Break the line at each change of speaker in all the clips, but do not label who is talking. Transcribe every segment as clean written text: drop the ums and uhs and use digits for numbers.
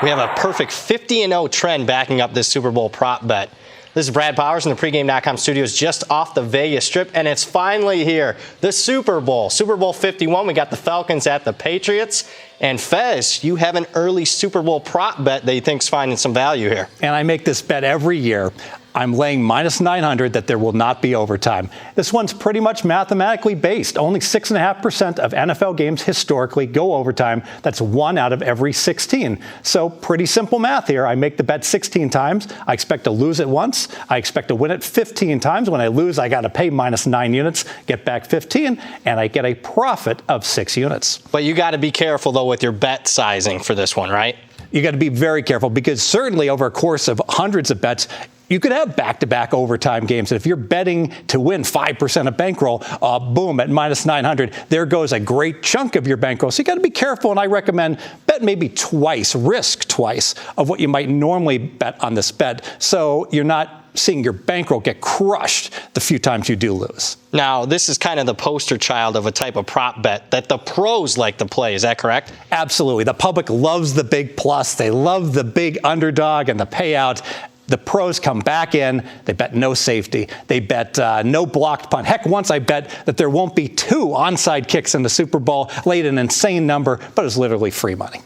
We have a perfect 50-0 trend backing up this Super Bowl prop bet. This is Brad Powers in the pregame.com studios just off the Vegas Strip, and it's finally here. The Super Bowl, Super Bowl 51. We got the Falcons at the Patriots. And Fez, you have an early Super Bowl prop bet that you think's finding some value here.
And I make this bet every year. I'm laying minus 900 that there will not be overtime. This one's pretty much mathematically based. Only 6.5% of NFL games historically go overtime. That's 1 out of every 16. So pretty simple math here. I make the bet 16 times. I expect to lose it once. I expect to win it 15 times. When I lose, I got to pay minus 9 units, get back 15, and I get a profit of 6 units.
But you got to be careful, though, with your bet sizing for this one, right?
You got to be very careful because certainly over a course of hundreds of bets, you could have back-to-back overtime games. And if you're betting to win 5% of bankroll, boom, at minus 900, there goes a great chunk of your bankroll. So you got to be careful, and I recommend bet maybe twice, risk twice of what you might normally bet on this bet, so you're not seeing your bankroll get crushed the few times you do lose.
Now, this is kind of the poster child of a type of prop bet that the pros like to play. Is that correct?
Absolutely. The public loves the big plus. They love the big underdog and the payout. The pros come back in. They bet no safety. They bet no blocked punt. Heck, once I bet that there won't be 2 onside kicks in the Super Bowl, laid an insane number, but it was literally free money.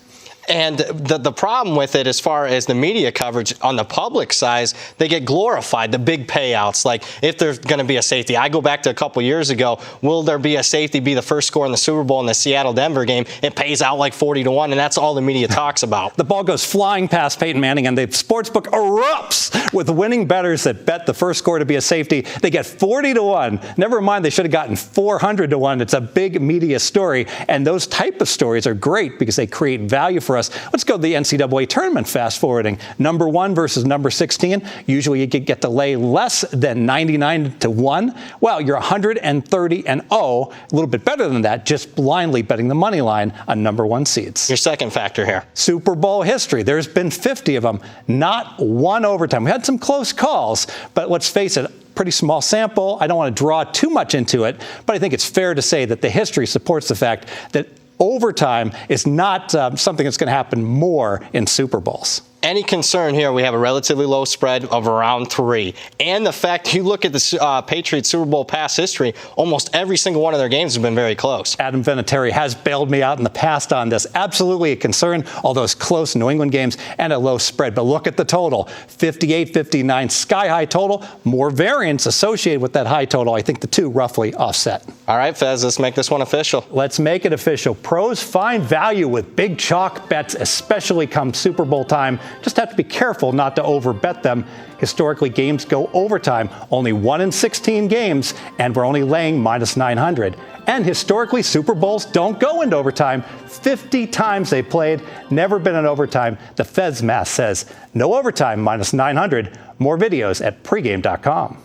And the problem with it, as far as the media coverage on the public side, they get glorified, the big payouts. Like, if there's going to be a safety. I go back to a couple years ago. Will there be a safety, be the first score in the Super Bowl in the Seattle-Denver game? It pays out like 40-1, and that's all the media talks about.
The ball goes flying past Peyton Manning, and the sportsbook erupts with winning bettors that bet the first score to be a safety. They get 40-1. Never mind, they should have gotten 400-1. It's a big media story, and those type of stories are great because they create value for us. Let's go to the NCAA tournament fast forwarding. Number 1 versus number 16. Usually you get to lay less than 99-1. Well, you're 130-0, a little bit better than that, just blindly betting the money line on number 1 seeds.
Your second factor here.
Super Bowl history. There's been 50 of them. Not one overtime. We had some close calls, but let's face it, pretty small sample. I don't want to draw too much into it, but I think it's fair to say that the history supports the fact that overtime is not something that's going to happen more in Super Bowls.
Any concern here, we have a relatively low spread of around 3. And the fact, you look at the Patriots Super Bowl past history, almost every single one of their games has been very close.
Adam Vinatieri has bailed me out in the past on this. Absolutely a concern, all those close New England games and a low spread. But look at the total, 58-59, sky-high total. More variance associated with that high total. I think the two roughly offset.
All right, Fez, let's make this one official.
Let's make it official. Pros find value with big chalk bets, especially come Super Bowl time. Just have to be careful not to overbet them. Historically, games go overtime, only 1 in 16 games, and we're only laying minus 900. And historically, Super Bowls don't go into overtime. 50 times they played, never been in overtime. The Fez math says no overtime, minus 900. More videos at pregame.com.